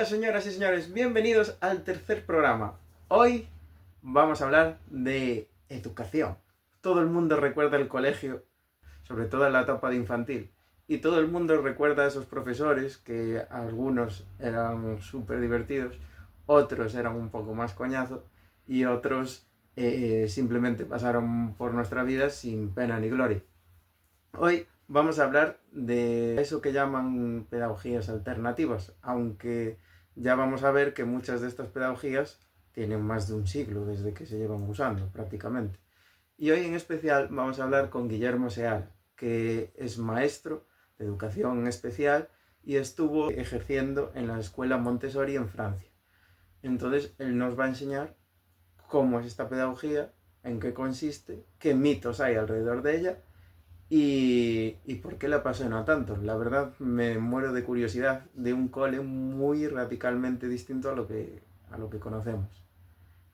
Hola señoras y señores, bienvenidos al tercer programa. Hoy vamos a hablar de educación. Todo el mundo recuerda el colegio, sobre todo en la etapa de infantil. Y todo el mundo recuerda a esos profesores que algunos eran súper divertidos, otros eran un poco más coñazo y otros simplemente pasaron por nuestra vida sin pena ni gloria. Hoy vamos a hablar de eso que llaman pedagogías alternativas, aunque ya vamos a ver que muchas de estas pedagogías tienen más de un siglo desde que se llevan usando prácticamente. Y hoy en especial vamos a hablar con Guillermo Seara, que es maestro de educación especial y estuvo ejerciendo en la escuela Montessori en Francia. Entonces él nos va a enseñar cómo es esta pedagogía, en qué consiste, qué mitos hay alrededor de ella y por qué la apasiona tanto. La verdad me muero de curiosidad de un cole muy radicalmente distinto a lo que conocemos.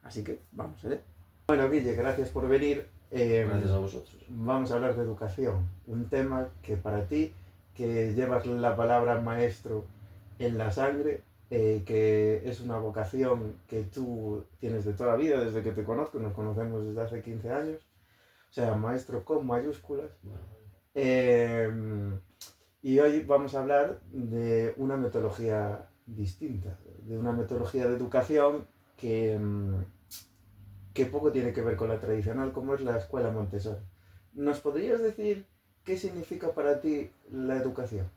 Así que vamos, ¿eh? Bueno, Guille, gracias por venir. Gracias a vosotros. Vamos a hablar de educación, un tema que para ti, que llevas la palabra maestro en la sangre, que es una vocación que tú tienes de toda la vida, desde que te conozco, nos conocemos desde hace 15 años, o sea, maestro con mayúsculas. Bueno, Eh, y hoy vamos a hablar de una metodología distinta, de una metodología de educación que poco tiene que ver con la tradicional, como es la escuela Montessori. ¿Nos podrías decir qué significa para ti la educación?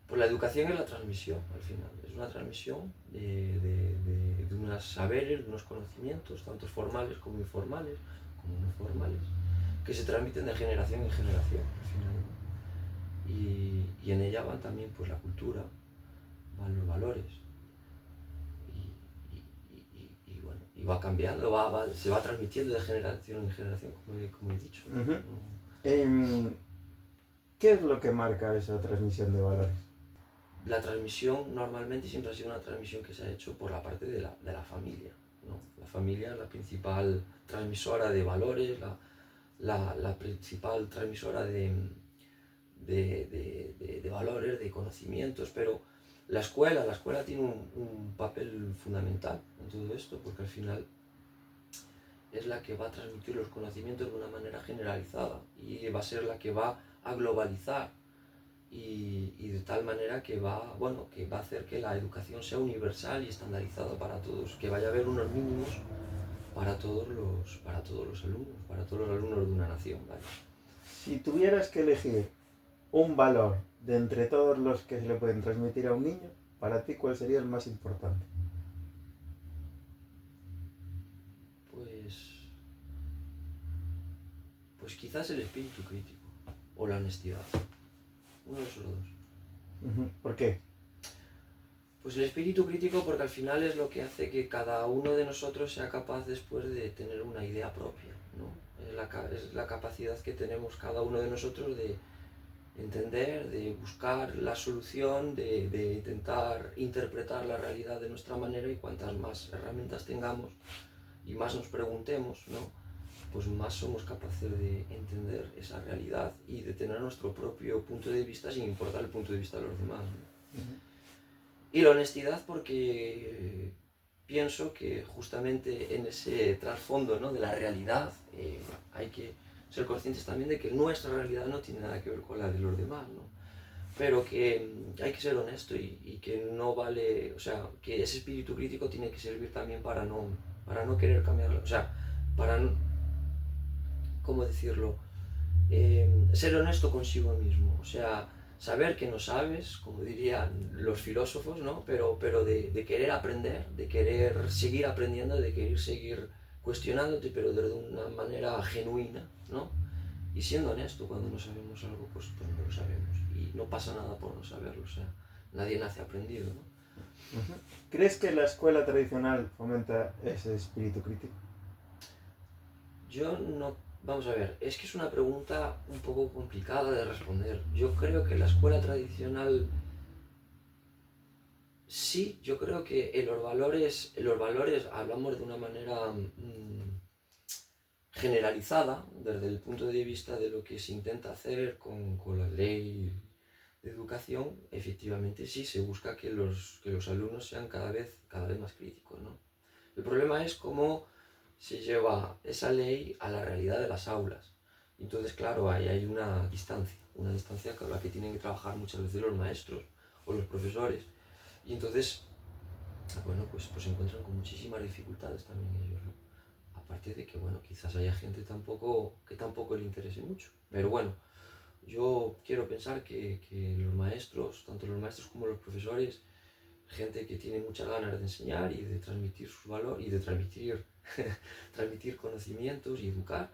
pues la educación es la transmisión, al final. Es una transmisión de unos saberes, de unos conocimientos, tanto formales como informales, como no formales, que se transmiten de generación en generación, al final, ¿no? Y en ella van también pues la cultura, van los valores. Y bueno, y va cambiando, se va transmitiendo de generación en generación, como he dicho, ¿no? Uh-huh. ¿Qué es lo que marca esa transmisión de valores? La transmisión normalmente siempre ha sido una transmisión que se ha hecho por la parte de la familia, ¿no? La familia es la principal transmisora de valores, la principal transmisora de valores, de conocimientos, pero la escuela tiene un papel fundamental en todo esto, porque al final es la que va a transmitir los conocimientos de una manera generalizada y va a ser la que va a globalizar y de tal manera que bueno, que va a hacer que la educación sea universal y estandarizada para todos, que vaya a haber unos mínimos para todos los alumnos, para todos los alumnos de una nación, ¿vale? Si tuvieras que elegir un valor de entre todos los que se le pueden transmitir a un niño, para ti, ¿cuál sería el más importante? Pues, pues quizás el espíritu crítico o la honestidad, uno de esos dos. Uh-huh. ¿Por qué? Pues el espíritu crítico porque al final es lo que hace que cada uno de nosotros sea capaz después de tener una idea propia, ¿no? Es la capacidad que tenemos cada uno de nosotros de entender, de buscar la solución, de intentar interpretar la realidad de nuestra manera, y cuantas más herramientas tengamos y más nos preguntemos, ¿no? Pues más somos capaces de entender esa realidad y de tener nuestro propio punto de vista sin importar el punto de vista de los demás, ¿no? Uh-huh. Y la honestidad porque pienso que justamente en ese trasfondo, ¿no?, de la realidad hay que ser conscientes también de que nuestra realidad no tiene nada que ver con la de los demás, ¿no? Pero que hay que ser honesto y que no vale, o sea, que ese espíritu crítico tiene que servir también para no querer cambiarlo, o sea, para, ¿cómo decirlo? Ser honesto consigo mismo, o sea, saber que no sabes, como dirían los filósofos, ¿no? Pero de querer aprender, de querer seguir aprendiendo, de querer seguir cuestionándote, pero de una manera genuina, ¿no? Y siendo honesto, cuando no sabemos algo, pues no lo sabemos. Y no pasa nada por no saberlo, o sea, nadie nace aprendido, ¿no? Uh-huh. ¿Crees que la escuela tradicional fomenta ese espíritu crítico? Yo no, vamos a ver, es que es una pregunta un poco complicada de responder. Yo creo que la escuela tradicional, sí, yo creo que en los valores hablamos de una manera generalizada, desde el punto de vista de lo que se intenta hacer con la ley de educación, efectivamente sí se busca que los alumnos sean cada vez más críticos, ¿no? El problema es cómo se lleva esa ley a la realidad de las aulas. Entonces, claro, ahí hay una distancia con la que tienen que trabajar muchas veces los maestros o los profesores. Y entonces, bueno, pues se encuentran con muchísimas dificultades también ellos, ¿no? Aparte de que, bueno, quizás haya gente que tampoco le interese mucho. Pero bueno, yo quiero pensar que los maestros, tanto los maestros como los profesores, gente que tiene muchas ganas de enseñar y de transmitir sus valores y de transmitir conocimientos y educar,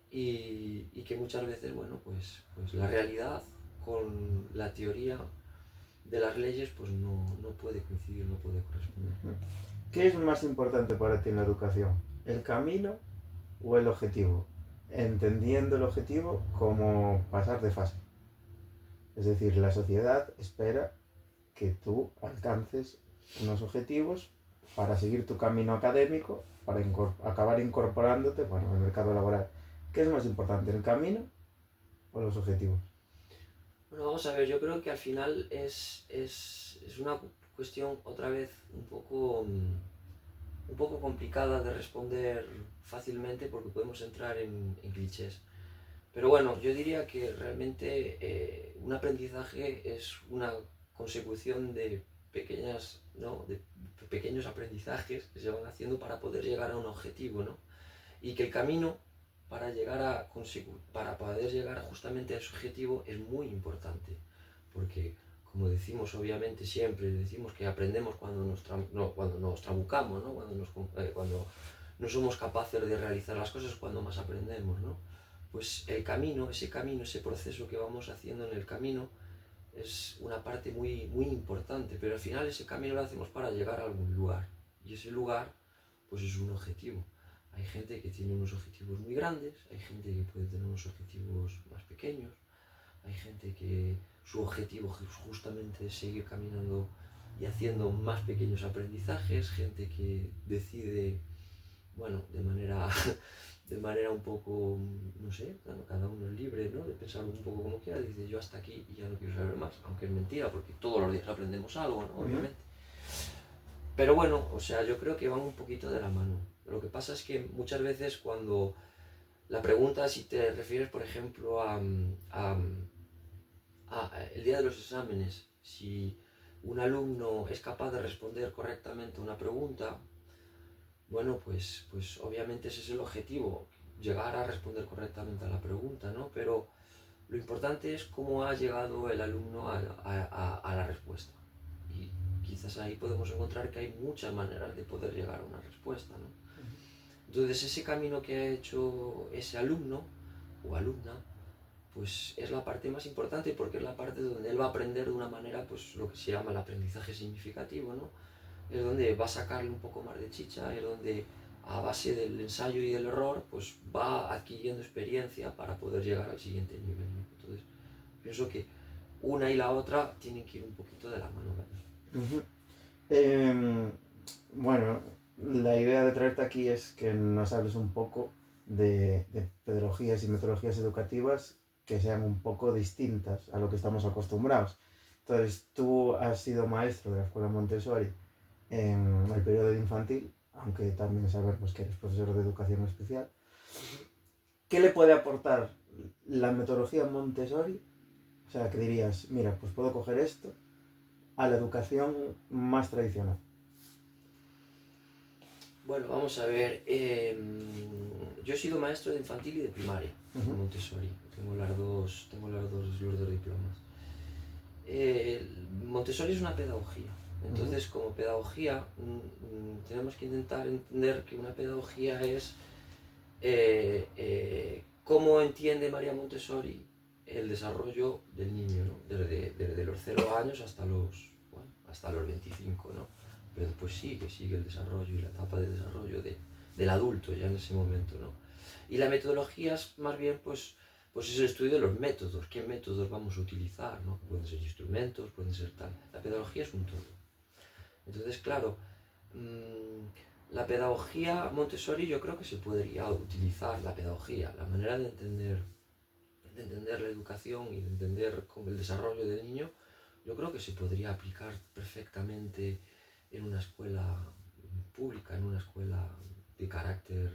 y que muchas veces, bueno, pues la realidad con la teoría de las leyes pues no puede coincidir, no puede corresponder. ¿Qué es más importante para ti en la educación? ¿El camino o el objetivo? Entendiendo el objetivo como pasar de fase. Es decir, la sociedad espera que tú alcances unos objetivos para seguir tu camino académico, para acabar incorporándote, bueno, al mercado laboral. ¿Qué es más importante, el camino o los objetivos? Bueno, vamos a ver, yo creo que al final es una cuestión otra vez un poco complicada de responder fácilmente porque podemos entrar en clichés. Pero bueno, yo diría que realmente un aprendizaje es una consecución de pequeñas, ¿no? de pequeños aprendizajes que se van haciendo para poder llegar a un objetivo, ¿no? Y que el camino para poder llegar justamente a ese objetivo es muy importante, porque como decimos obviamente siempre, decimos que aprendemos cuando cuando nos trabucamos, ¿no? Cuando no somos capaces de realizar las cosas, cuando más aprendemos, ¿no? Pues el camino, ese proceso que vamos haciendo en el camino es una parte muy importante, pero al final ese camino lo hacemos para llegar a algún lugar, y ese lugar pues es un objetivo. Hay gente que tiene unos objetivos muy grandes, hay gente que puede tener unos objetivos más pequeños, hay gente que su objetivo justamente es seguir caminando y haciendo más pequeños aprendizajes, gente que decide, bueno, de manera un poco, no sé, bueno, cada uno es libre, ¿no? De pensar un poco como quiera, dice yo hasta aquí y ya no quiero saber más, aunque es mentira, porque todos los días aprendemos algo, ¿no? Obviamente. Pero bueno, o sea, yo creo que van un poquito de la mano. Lo que pasa es que muchas veces cuando la pregunta, si te refieres, por ejemplo, a el día de los exámenes, si un alumno es capaz de responder correctamente una pregunta, bueno, pues obviamente ese es el objetivo, llegar a responder correctamente a la pregunta, ¿no? Pero lo importante es cómo ha llegado el alumno a la respuesta. Y quizás ahí podemos encontrar que hay muchas maneras de poder llegar a una respuesta, ¿no? Entonces ese camino que ha hecho ese alumno o alumna, pues es la parte más importante porque es la parte donde él va a aprender de una manera, pues lo que se llama el aprendizaje significativo, ¿no? Es donde va a sacarle un poco más de chicha, es donde a base del ensayo y del error, pues va adquiriendo experiencia para poder llegar al siguiente nivel, ¿no? Entonces, pienso que una y la otra tienen que ir un poquito de la mano, ¿verdad? Bueno, la idea de traerte aquí es que nos hables un poco de pedagogías y metodologías educativas que sean un poco distintas a lo que estamos acostumbrados. Entonces, tú has sido maestro de la Escuela Montessori en el periodo de infantil, aunque también sabemos que eres profesor de educación especial. ¿Qué le puede aportar la metodología Montessori? O sea, que dirías, mira, pues puedo coger esto a la educación más tradicional. Bueno, vamos a ver. Yo he sido maestro de infantil y de primaria en Montessori. Tengo los dos diplomas. Montessori es una pedagogía. Entonces, como pedagogía, tenemos que intentar entender que una pedagogía es cómo entiende María Montessori el desarrollo del niño, ¿no? Desde los 0 años hasta los 25, ¿no? Pero después sigue el desarrollo y la etapa de desarrollo del adulto ya en ese momento, ¿no? Y la metodología es más bien, pues es el estudio de los métodos, qué métodos vamos a utilizar, ¿no? Pueden ser instrumentos, pueden ser tal. La pedagogía es un todo. Entonces, claro, la pedagogía Montessori yo creo que se podría utilizar, la pedagogía, la manera de entender entender la educación y de entender como el desarrollo del niño, yo creo que se podría aplicar perfectamente en una escuela pública, en una escuela de carácter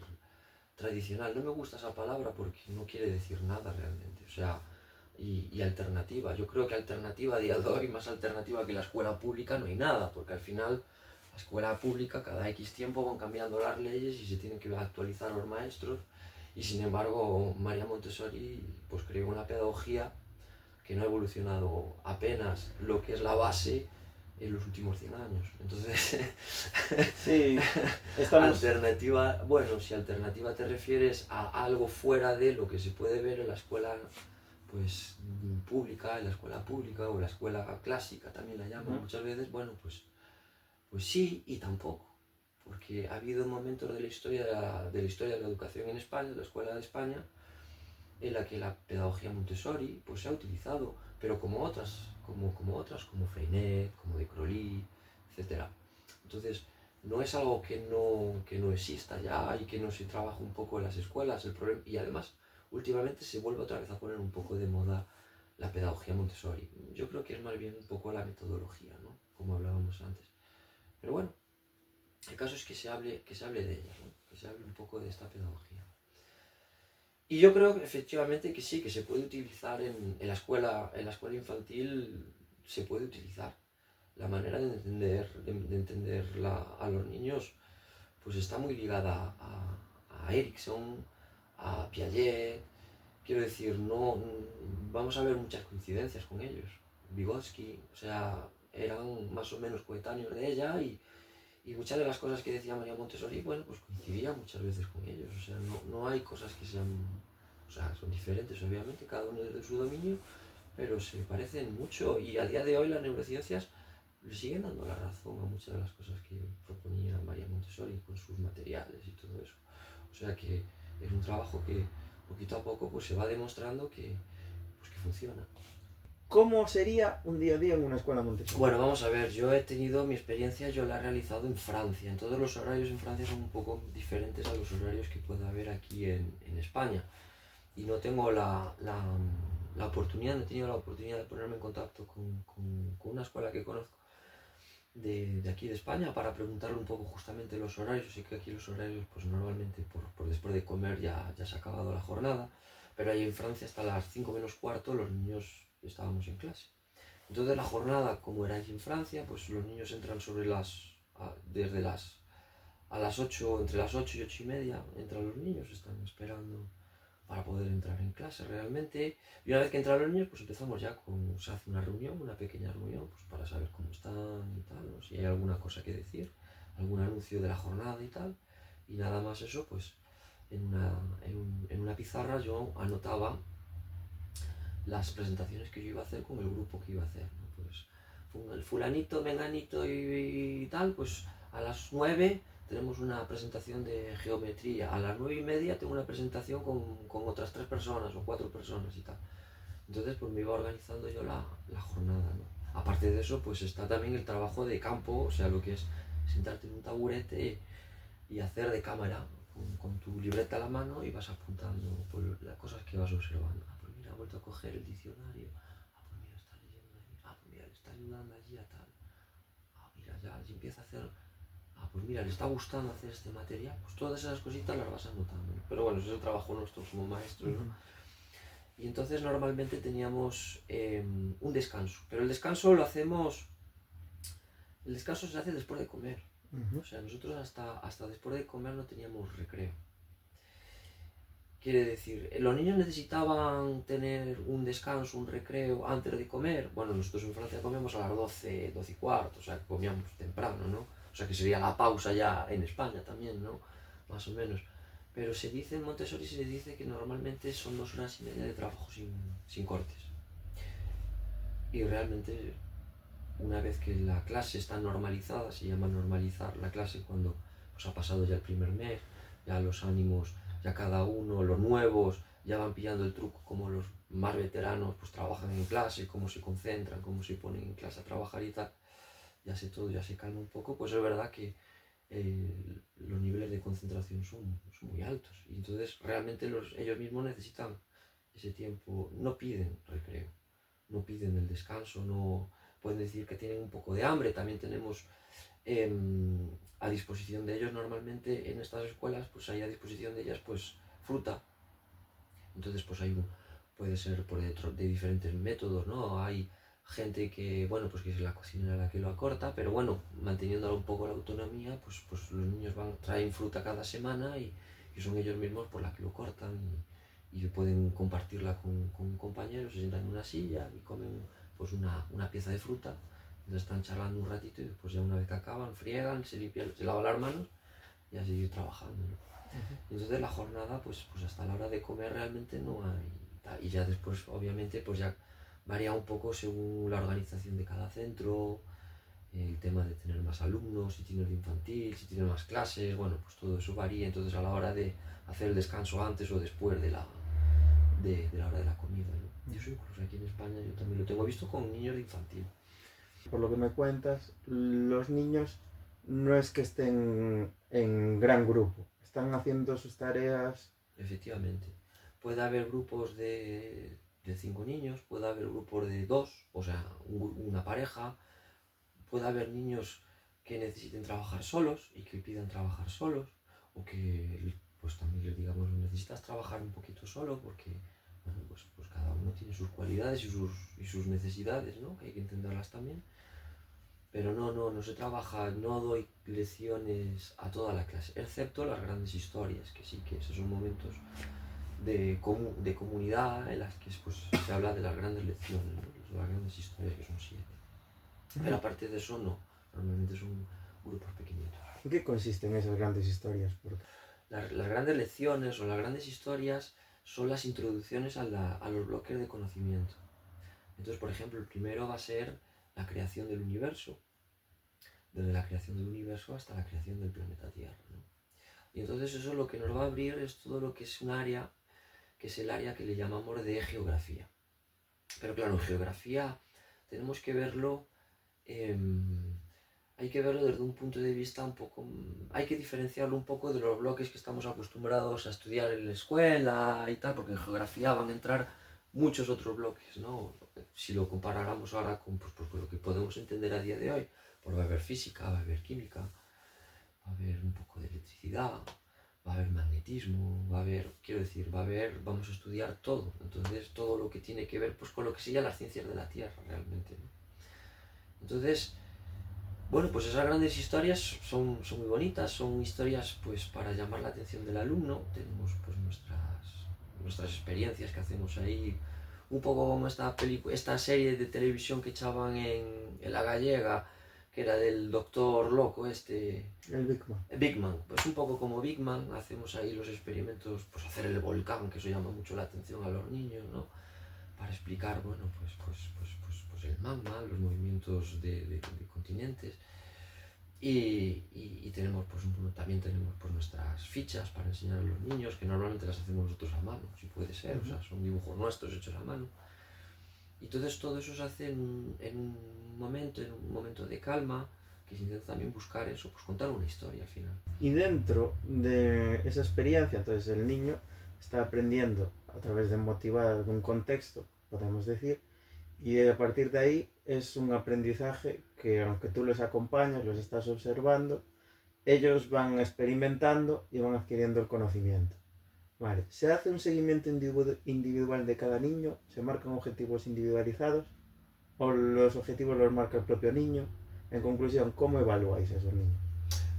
tradicional. No me gusta esa palabra porque no quiere decir nada realmente. O sea, y alternativa. Yo creo que alternativa a día de hoy, más alternativa que la escuela pública, no hay nada, porque al final la escuela pública cada X tiempo van cambiando las leyes y se tienen que actualizar los maestros. Y sin embargo, María Montessori pues creó una pedagogía que no ha evolucionado apenas lo que es la base en los últimos 100 años. Entonces, Sí, estamos... alternativa, bueno, si alternativa te refieres a algo fuera de lo que se puede ver en la escuela pues pública, en la escuela pública o la escuela clásica también la llaman muchas veces, bueno, pues sí y tampoco. Porque ha habido momentos de la historia de la educación en España, de la escuela de España, en la que la pedagogía Montessori pues, se ha utilizado, pero como otras, como Freinet, como de Crowley, etc. Entonces, no es algo que no exista ya y que no se trabaja un poco en las escuelas. El problema, y además, últimamente se vuelve otra vez a poner un poco de moda la pedagogía Montessori. Yo creo que es más bien un poco la metodología, ¿no? Como hablábamos antes. Pero bueno, el caso es que se hable de ella, ¿no? Que se hable un poco de esta pedagogía. Y yo creo que efectivamente que sí, que se puede utilizar en la escuela infantil, se puede utilizar. La manera de entender a los niños pues está muy ligada a Erikson, a Piaget. Quiero decir, no, vamos a ver muchas coincidencias con ellos. Vygotsky, o sea, eran más o menos coetáneos de ella y muchas de las cosas que decía María Montessori, bueno, pues coincidían muchas veces con ellos. O sea, no hay cosas que sean, o sea, son diferentes obviamente, cada uno desde su dominio, pero se parecen mucho y a día de hoy las neurociencias le siguen dando la razón a muchas de las cosas que proponía María Montessori con sus materiales y todo eso. O sea que es un trabajo que poquito a poco pues se va demostrando que funciona. ¿Cómo sería un día a día en una escuela Montessori? Bueno, vamos a ver, yo he tenido mi experiencia, yo la he realizado en Francia. Entonces los horarios en Francia son un poco diferentes a los horarios que pueda haber aquí en España. Y no tengo la oportunidad, no he tenido la oportunidad de ponerme en contacto con una escuela que conozco de aquí de España para preguntarle un poco justamente los horarios. Sé que aquí los horarios pues normalmente por después de comer ya se ha acabado la jornada, pero ahí en Francia hasta las 5 menos cuarto los niños estábamos en clase. Entonces la jornada, como era aquí en Francia, pues los niños entran a las 8, entre las 8 y 8 y media, entran los niños, están esperando para poder entrar en clase realmente. Y una vez que entran los niños, pues empezamos ya se hace una reunión, una pequeña reunión, pues para saber cómo están y tal, ¿no? Si hay alguna cosa que decir, algún anuncio de la jornada y tal. Y nada más eso, pues en una pizarra yo anotaba las presentaciones que yo iba a hacer con el grupo que iba a hacer, ¿no? Pues el fulanito, menganito y tal, pues a las 9 tenemos una presentación de geometría, a las 9 y media tengo una presentación con otras 3 personas o 4 personas y tal. Entonces pues me iba organizando yo la jornada, ¿no? Aparte de eso pues está también el trabajo de campo, o sea lo que es sentarte en un taburete y hacer de cámara con tu libreta a la mano y vas apuntando por las cosas que vas observando. Ah, pues mira, ha vuelto a coger el diccionario. Ah, pues mira, está leyendo ahí. Ah, pues mira, le está ayudando allí a tal. Ah, mira, ya empieza a hacer. Ah, pues mira, le está gustando hacer este material. Pues todas esas cositas las vas anotando, ¿no? Pero bueno, eso es el trabajo nuestro como maestros, ¿no? Y entonces normalmente teníamos un descanso. Pero el descanso lo hacemos. El descanso se hace después de comer. O sea, nosotros hasta después de comer no teníamos recreo. Quiere decir, los niños necesitaban tener un descanso, un recreo antes de comer. Bueno, nosotros en Francia comemos a las 12, 12 y cuarto, o sea, que comíamos temprano, ¿no? O sea, que sería la pausa ya en España también, ¿no? Más o menos. Pero se dice en Montessori, se dice que normalmente son 2 horas y media de trabajo sin cortes. Y realmente, una vez que la clase está normalizada, se llama normalizar la clase cuando pues, ha pasado ya el primer mes, ya los ánimos, ya cada uno, los nuevos, ya van pillando el truco, como los más veteranos pues trabajan en clase, cómo se concentran, cómo se ponen en clase a trabajar y tal, ya se calma un poco, pues es verdad que los niveles de concentración son muy altos y entonces realmente ellos mismos necesitan ese tiempo, no piden recreo, no piden el descanso, no pueden decir que tienen un poco de hambre. También tenemos a disposición de ellos normalmente en estas escuelas, pues hay a disposición de ellas pues fruta. Entonces pues puede ser de diferentes métodos, ¿no? Hay gente que, bueno, pues que es la cocinera la que lo acorta, pero bueno, manteniendo un poco la autonomía, pues los niños traen fruta cada semana y son ellos mismos por la que lo cortan y pueden compartirla con compañeros, se sientan en una silla y comen pues una pieza de fruta, entonces están charlando un ratito y después ya una vez que acaban, friegan, se lavan las manos y a seguir trabajando, ¿no? Entonces la jornada, pues hasta la hora de comer realmente no hay. Y ya después, obviamente, pues ya varía un poco según la organización de cada centro, el tema de tener más alumnos, si tienes de infantil, si tienes más clases, bueno, pues todo eso varía. Entonces a la hora de hacer el descanso antes o después de la hora de la comida, ¿no? Y eso incluso aquí en España yo también lo tengo visto con niños de infantil. Por lo que me cuentas, los niños no es que estén en gran grupo, están haciendo sus tareas. Efectivamente. Puede haber grupos de 5 niños, puede haber grupos de 2, o sea, una pareja, puede haber niños que necesiten trabajar solos y que pidan trabajar solos, o que pues también les digamos, necesitas trabajar un poquito solo porque, bueno, pues cada uno tiene sus cualidades y sus necesidades, ¿no? Que hay que entenderlas también. Pero no se trabaja, no doy lecciones a toda la clase, excepto las grandes historias, que sí, que esos son momentos de comunidad en las que pues, se habla de las grandes lecciones, ¿no? Las grandes historias, que son 7. Pero aparte de eso, no. Normalmente son grupos pequeñitos. ¿En qué consisten esas grandes historias? Porque Las grandes lecciones o las grandes historias son las introducciones a los bloques de conocimiento. Entonces, por ejemplo, el primero va a ser la creación del universo, desde la creación del universo hasta la creación del planeta Tierra, ¿no? Y entonces eso lo que nos va a abrir es todo lo que es un área, que es el área que le llamamos de geografía. Pero claro, en geografía tenemos que verlo, hay que verlo desde un punto de vista un poco, hay que diferenciarlo un poco de los bloques que estamos acostumbrados a estudiar en la escuela y tal, porque en geografía van a entrar muchos otros bloques, ¿no? Si lo comparáramos ahora con lo que podemos entender a día de hoy, pues va a haber física, va a haber química, va a haber un poco de electricidad, va a haber magnetismo, vamos a estudiar todo. Entonces, todo lo que tiene que ver pues, con lo que serían las ciencias de la Tierra, realmente, ¿no? Entonces, bueno, pues esas grandes historias son muy bonitas, son historias pues para llamar la atención del alumno. Tenemos pues nuestras experiencias que hacemos ahí, un poco como esta serie de televisión que echaban en La Gallega, que era del doctor loco el Big Man. Big Man, pues un poco como Big Man, hacemos ahí los experimentos, pues hacer el volcán, que eso llama mucho la atención a los niños, ¿no? Para explicar, bueno, pues el magma, los movimientos de continentes. Y tenemos, también tenemos pues, nuestras fichas para enseñar a los niños, que normalmente las hacemos nosotros a mano, si puede ser, o sea, son dibujos nuestros hechos a mano. Y entonces todo eso se hace en un momento de calma, que se intenta también buscar eso, pues contar una historia al final. Y dentro de esa experiencia, entonces el niño está aprendiendo a través de motivar un contexto, podemos decir, y a partir de ahí es un aprendizaje que aunque tú los acompañas, los estás observando, ellos van experimentando y van adquiriendo el conocimiento. Vale, se hace un seguimiento individual de cada niño, se marcan objetivos individualizados o los objetivos los marca el propio niño. En conclusión, ¿cómo evaluáis a esos niños?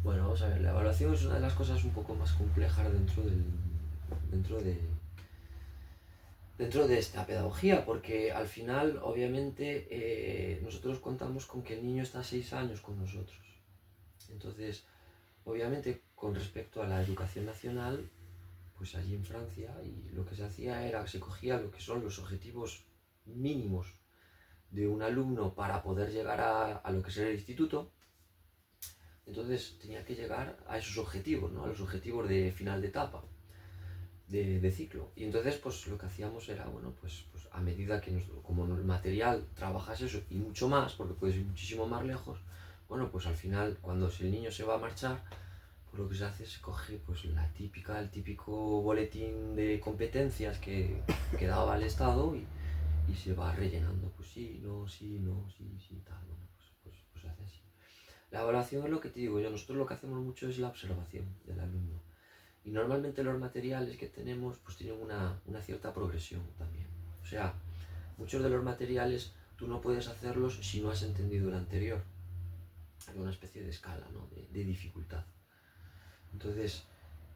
Bueno, vamos a ver, la evaluación es una de las cosas un poco más complejas dentro de esta pedagogía, porque al final, obviamente, nosotros contamos con que el niño está 6 años con nosotros. Entonces, obviamente, con respecto a la educación nacional, pues allí en Francia, y lo que se hacía era, se cogía lo que son los objetivos mínimos de un alumno para poder llegar a lo que es el instituto. Entonces tenía que llegar a esos objetivos, ¿no? A los objetivos de final de etapa, de ciclo. Y entonces pues lo que hacíamos era, bueno, pues a medida que como el material trabajas eso y mucho más, porque puedes ir muchísimo más lejos, bueno, pues al final cuando el niño se va a marchar, pues lo que se hace es coge pues el típico boletín de competencias que daba el Estado y se va rellenando, pues sí, no, sí, no, sí, sí, tal, bueno, pues se hace así. La evaluación es lo que te digo yo, nosotros lo que hacemos mucho es la observación del alumno. Y normalmente los materiales que tenemos pues tienen una cierta progresión también. O sea, muchos de los materiales tú no puedes hacerlos si no has entendido el anterior. Hay una especie de escala, ¿no? de dificultad. Entonces,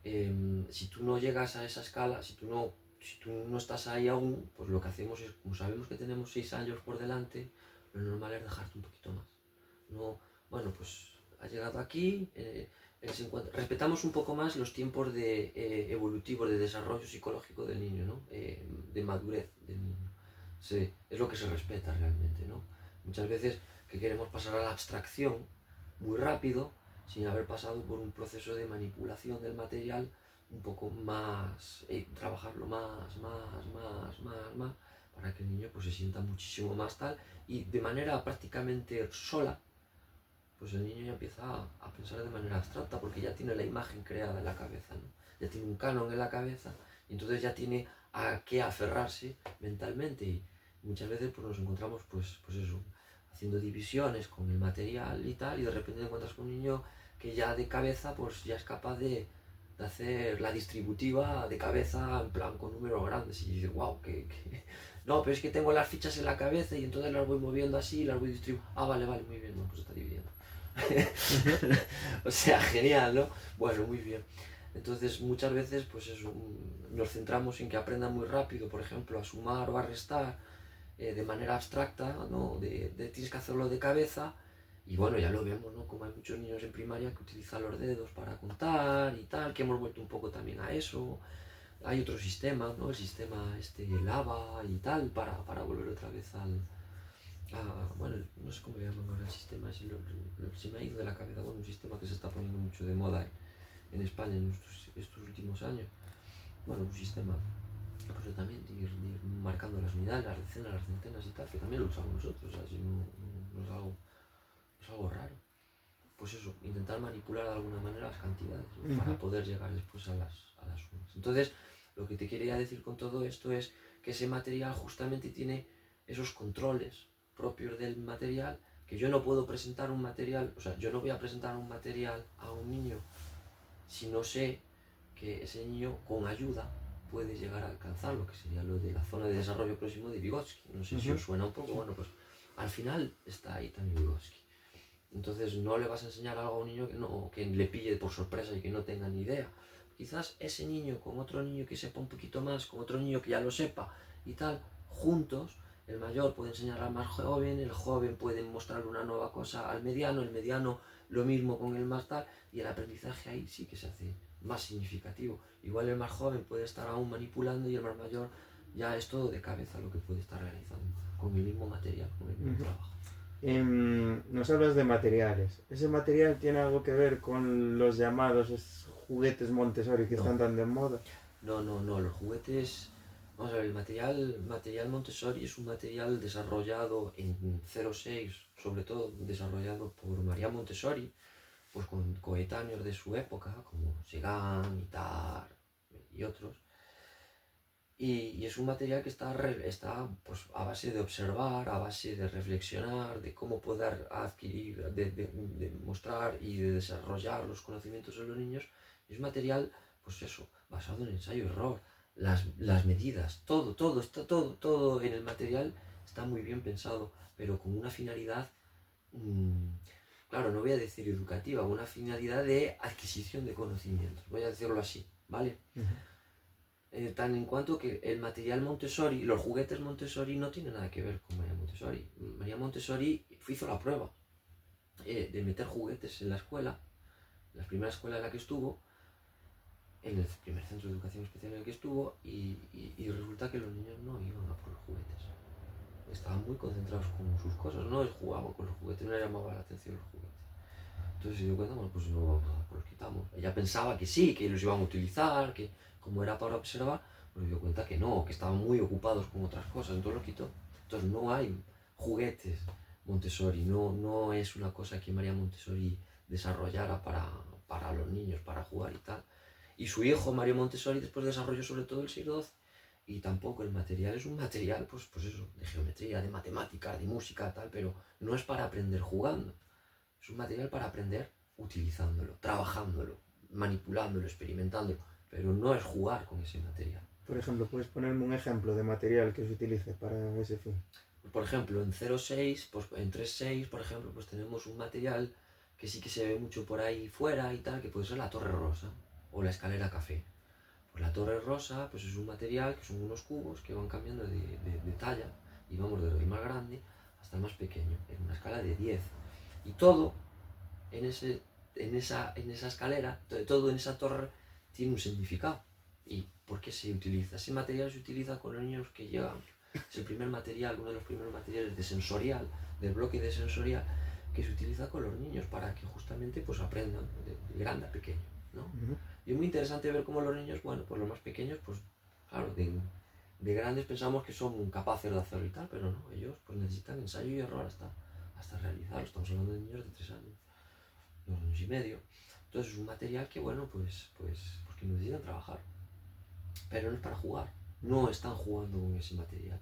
si tú no llegas a esa escala, si tú no estás ahí aún, pues lo que hacemos es, como sabemos que tenemos 6 años por delante, lo normal es dejarte un poquito más. No, bueno, pues ha llegado aquí, respetamos un poco más los tiempos evolutivos de desarrollo psicológico del niño, ¿no? De madurez del niño. Sí, es lo que se respeta realmente, ¿no? Muchas veces que queremos pasar a la abstracción muy rápido, sin haber pasado por un proceso de manipulación del material un poco más, trabajarlo más, para que el niño pues se sienta muchísimo más tal, y de manera prácticamente sola, pues el niño ya empieza a pensar de manera abstracta, porque ya tiene la imagen creada en la cabeza, ¿no? Ya tiene un canon en la cabeza, y entonces ya tiene a qué aferrarse mentalmente, y muchas veces pues nos encontramos pues eso, haciendo divisiones con el material y tal, y de repente te encuentras con un niño que ya de cabeza pues ya es capaz de hacer la distributiva de cabeza en plan con números grandes, y dices, wow, no, pero es que tengo las fichas en la cabeza y entonces las voy moviendo así y las voy distribuyendo. Ah, vale, muy bien, no, pues está dividiendo. O sea, genial, ¿no? Bueno, muy bien. Entonces, muchas veces, pues eso, nos centramos en que aprenda muy rápido, por ejemplo, a sumar o a restar de manera abstracta, ¿no? Tienes que hacerlo de cabeza, y bueno, ya lo vemos, ¿no? Como hay muchos niños en primaria que utilizan los dedos para contar y tal, que hemos vuelto un poco también a eso. Hay otros sistemas, ¿no? El sistema Lava y tal, para volver otra vez bueno, no sé cómo le llaman ahora el sistema, se me ha ido de la cabeza, bueno, un sistema que se está poniendo mucho de moda en España en estos últimos años. Bueno, un sistema pues también de ir marcando las unidades, las decenas, las centenas y tal, que también lo usamos nosotros, así no es algo raro. Pues eso, intentar manipular de alguna manera las cantidades, ¿no? Para poder llegar después a las sumas. Entonces, lo que te quería decir con todo esto es que ese material justamente tiene esos controles propios del material, que yo no puedo presentar un material, o sea, yo no voy a presentar un material a un niño si no sé que ese niño con ayuda puede llegar a alcanzar lo que sería lo de la zona de desarrollo próximo de Vygotsky. No sé si os suena un poco, bueno, pues al final está ahí también Vygotsky. Entonces no le vas a enseñar algo a un niño que le pille por sorpresa y que no tenga ni idea. Quizás ese niño con otro niño que sepa un poquito más, con otro niño que ya lo sepa y tal, juntos, el mayor puede enseñar al más joven, el joven puede mostrarle una nueva cosa al mediano, el mediano lo mismo con el más tal, y el aprendizaje ahí sí que se hace más significativo. Igual el más joven puede estar aún manipulando y el más mayor ya es todo de cabeza lo que puede estar realizando, con el mismo material, con el mismo trabajo. Nos hablas de materiales. ¿Ese material tiene algo que ver con los llamados juguetes Montessori que están tan de moda? No, los juguetes... Vamos a ver, el material Montessori es un material desarrollado en 06, sobre todo desarrollado por María Montessori, pues con coetáneos de su época, como Segan, Ittar y otros. Y es un material que está pues, a base de observar, a base de reflexionar, de cómo poder adquirir, de mostrar y de desarrollar los conocimientos de los niños. Es un material, pues eso, basado en ensayo-error, las medidas, todo en el material está muy bien pensado, pero con una finalidad, claro, no voy a decir educativa, una finalidad de adquisición de conocimientos, voy a decirlo así, ¿vale? Tan en cuanto que el material Montessori, los juguetes Montessori no tienen nada que ver con María Montessori. María Montessori hizo la prueba de meter juguetes en la escuela, la primera escuela en la que estuvo, en el primer centro de educación especial en el que estuvo, y resulta que los niños no iban a por los juguetes. Estaban muy concentrados con sus cosas, no jugaban con los juguetes, no les llamaba la atención los juguetes. Entonces se dio cuenta, bueno, pues no, pues los quitamos. Ella pensaba que sí, que los iban a utilizar, que como era para observar, pues se dio cuenta que no, que estaban muy ocupados con otras cosas, entonces lo quitó. Entonces no hay juguetes Montessori, no es una cosa que María Montessori desarrollara para los niños, para jugar y tal. Y su hijo, Mario Montessori, después desarrolló sobre todo el siglo XII. Y tampoco el material es un material, pues eso, de geometría, de matemática, de música, tal, pero no es para aprender jugando. Es un material para aprender utilizándolo, trabajándolo, manipulándolo, experimentándolo, pero no es jugar con ese material. Por ejemplo, ¿puedes ponerme un ejemplo de material que se utilice para ese fin? Por ejemplo, en 0,6, pues en 3,6, por ejemplo, pues tenemos un material que sí que se ve mucho por ahí fuera y tal, que puede ser la torre rosa o la escalera café. Pues la torre rosa pues es un material que son unos cubos que van cambiando de talla y vamos desde el más grande hasta el más pequeño, en una escala de 10. Y todo en esa escalera, todo en esa torre tiene un significado. ¿Y por qué se utiliza? Ese material se utiliza con los niños que llegan. Es el primer material, uno de los primeros materiales de sensorial, del bloque de sensorial, que se utiliza con los niños para que justamente pues aprendan de grande a pequeño, ¿no? Y es muy interesante ver cómo los niños, bueno, pues los más pequeños, pues claro, de grandes pensamos que son capaces de hacerlo y tal, pero no, ellos pues necesitan ensayo y error hasta realizarlo. Estamos hablando de niños de 3 años, 2 años y medio. Entonces es un material que, bueno, pues que necesitan trabajar, pero no es para jugar, no están jugando con ese material.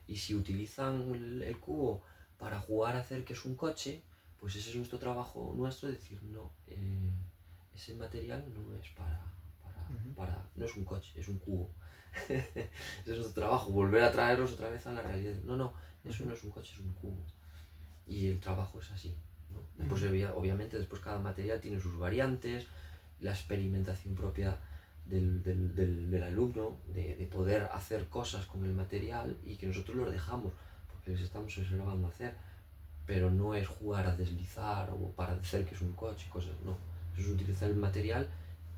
Y si utilizan el cubo para jugar a hacer que es un coche, pues ese es nuestro trabajo nuestro, decir, no, ese material no es no es un coche, es un cubo. Ese es nuestro trabajo, volver a traerlos otra vez a la realidad. No, eso no es un coche, es un cubo. Y el trabajo es así, ¿no? Después, obviamente, después cada material tiene sus variantes, la experimentación propia del alumno, de poder hacer cosas con el material y que nosotros los dejamos, porque les estamos observando hacer, pero no es jugar a deslizar o para hacer que es un coche, cosas, no. Es utilizar el material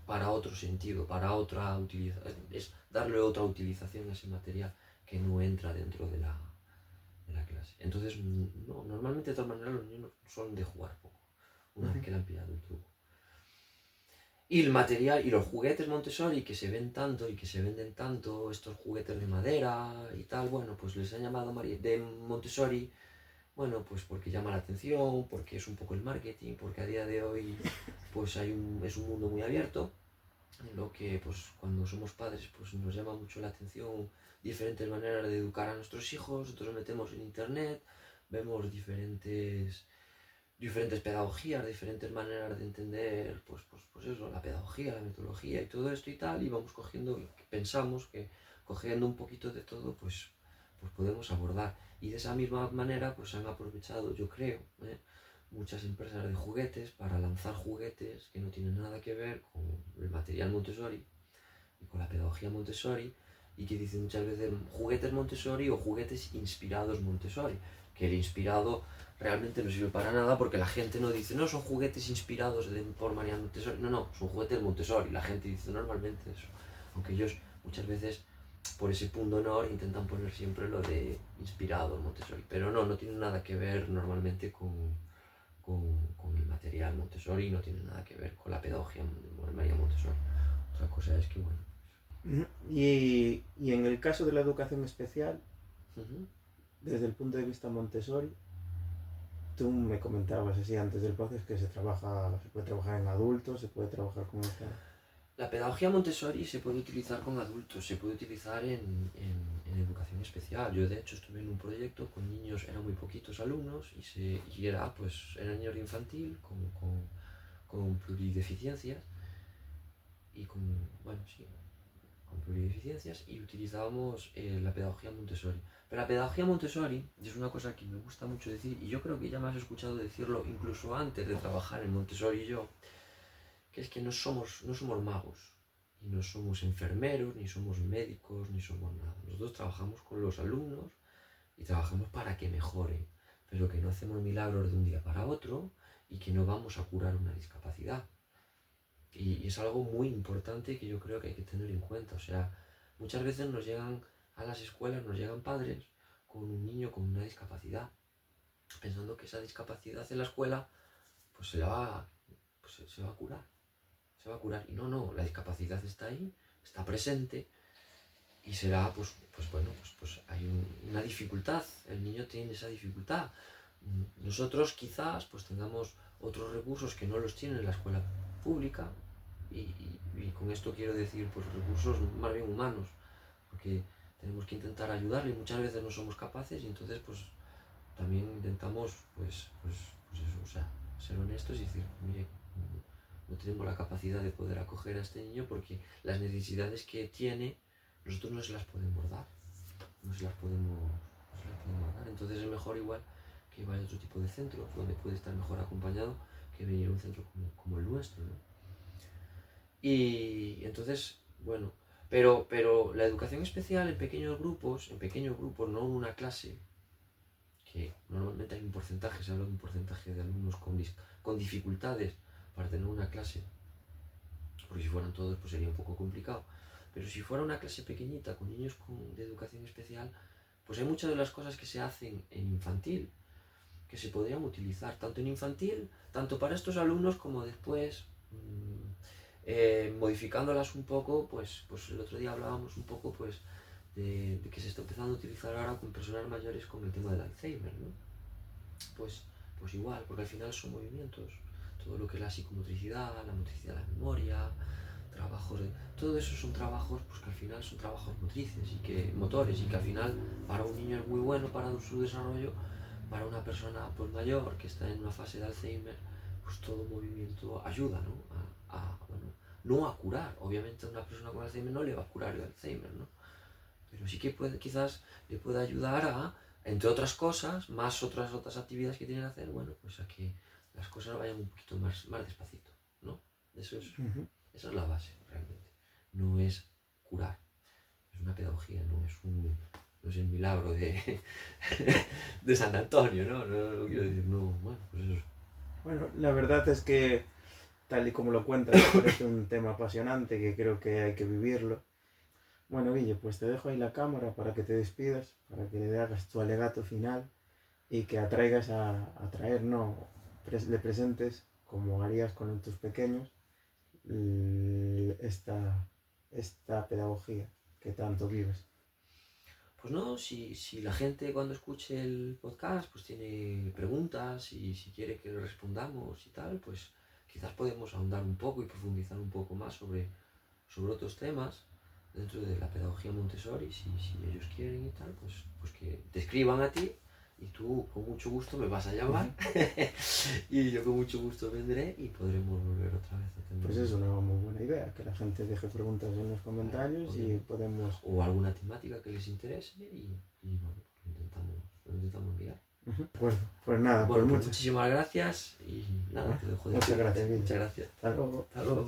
para otro sentido, para otra utilización, es darle otra utilización a ese material que no entra dentro de la clase. Entonces, no, normalmente de todas maneras los niños son de jugar poco, una vez que le han pillado el truco. Y el material y los juguetes Montessori que se ven tanto y que se venden tanto, estos juguetes de madera y tal, bueno, pues les han llamado de Montessori, bueno, pues porque llama la atención, porque es un poco el marketing, porque a día de hoy pues es un mundo muy abierto, en lo que pues cuando somos padres pues nos llama mucho la atención diferentes maneras de educar a nuestros hijos. Nosotros nos metemos en internet, vemos diferentes pedagogías, diferentes maneras de entender pues eso, la pedagogía, la metodología y todo esto y tal, y vamos cogiendo, pensamos que cogiendo un poquito de todo pues podemos abordar. Y de esa misma manera pues han aprovechado, yo creo, muchas empresas de juguetes para lanzar juguetes que no tienen nada que ver con el material Montessori y con la pedagogía Montessori, y que dicen muchas veces juguetes Montessori o juguetes inspirados Montessori, que el inspirado realmente no sirve para nada porque la gente no dice, no, son juguetes inspirados por María Montessori, no, son juguetes Montessori, la gente dice normalmente eso, aunque ellos muchas veces por ese punto honor intentan poner siempre lo de inspirado Montessori, pero no tiene nada que ver normalmente con el material Montessori, no tiene nada que ver con la pedagogía de María Montessori. Otra cosa es que, bueno. Y en el caso de la educación especial, desde el punto de vista Montessori, tú me comentabas así antes del podcast que se puede trabajar en adultos, se puede trabajar con esta... La pedagogía Montessori se puede utilizar con adultos, se puede utilizar en educación especial. Yo de hecho estuve en un proyecto con niños, eran muy poquitos alumnos y eran niños de infantil con plurideficiencias y con plurideficiencias, y utilizábamos la pedagogía Montessori. Pero la pedagogía Montessori, y es una cosa que me gusta mucho decir, y yo creo que ya me has escuchado decirlo incluso antes de trabajar en Montessori y yo, que es que no somos magos, y no somos enfermeros, ni somos médicos, ni somos nada. Nosotros trabajamos con los alumnos y trabajamos para que mejoren, pero que no hacemos milagros de un día para otro y que no vamos a curar una discapacidad. Y es algo muy importante que yo creo que hay que tener en cuenta. O sea, muchas veces nos llegan a las escuelas, nos llegan padres con un niño con una discapacidad, pensando que esa discapacidad en la escuela pues se va a curar. Se va a curar. Y no, la discapacidad está ahí, está presente, y será, pues hay una dificultad, el niño tiene esa dificultad. Nosotros quizás pues tengamos otros recursos que no los tiene en la escuela pública y con esto quiero decir pues recursos más bien humanos, porque tenemos que intentar ayudarle y muchas veces no somos capaces y entonces pues también intentamos pues eso, o sea, ser honestos y decir, mire, no tenemos la capacidad de poder acoger a este niño porque las necesidades que tiene nosotros no se las podemos dar, no se las podemos dar, entonces es mejor igual que vaya a otro tipo de centros donde puede estar mejor acompañado que venir a un centro como el nuestro, ¿no? Y entonces, bueno, pero la educación especial en pequeños grupos, no en una clase, que normalmente hay un porcentaje, se habla de un porcentaje de alumnos con dificultades para tener una clase, porque si fueran todos pues sería un poco complicado, pero si fuera una clase pequeñita con niños de educación especial, pues hay muchas de las cosas que se hacen en infantil, que se podrían utilizar tanto en infantil, tanto para estos alumnos como después, modificándolas un poco, pues el otro día hablábamos un poco pues de que se está empezando a utilizar ahora con personas mayores con el tema del Alzheimer, ¿no? Pues igual, porque al final son movimientos, todo lo que es la psicomotricidad, la motricidad de la memoria, trabajos todo eso son trabajos pues que al final son trabajos motrices motores y que al final para un niño es muy bueno para su desarrollo, para una persona pues mayor que está en una fase de Alzheimer, pues todo movimiento ayuda, ¿no? Bueno, no a curar, obviamente a una persona con Alzheimer no le va a curar el Alzheimer, ¿no? Pero sí que quizás le puede ayudar a, entre otras cosas, más otras actividades que tiene que hacer, bueno, pues a que las cosas vayan un poquito más despacito, ¿no? Esa es la base, realmente. No es curar, es una pedagogía, no es el milagro de San Antonio, ¿no? No quiero decir, no, bueno, pues eso. Bueno, la verdad es que, tal y como lo cuentas, me parece un tema apasionante que creo que hay que vivirlo. Bueno, Guille, pues te dejo ahí la cámara para que te despidas, para que le hagas tu alegato final y que atraigas le presentes, como harías con tus pequeños, esta pedagogía que tanto vives. Pues no, si la gente cuando escuche el podcast pues tiene preguntas y si quiere que le respondamos y tal, pues quizás podemos ahondar un poco y profundizar un poco más sobre otros temas dentro de la pedagogía Montessori, si ellos quieren y tal, pues que te escriban a ti y tú con mucho gusto me vas a llamar y yo con mucho gusto vendré y podremos volver otra vez a tener... Pues es una muy buena idea, que la gente deje preguntas en los comentarios y podemos... O alguna temática que les interese y bueno, lo intentamos enviar. Pues nada, bueno, pues muchísimas gracias y nada, te dejo de Muchas gracias, Guille. Muchas gracias. Hasta luego. Hasta luego.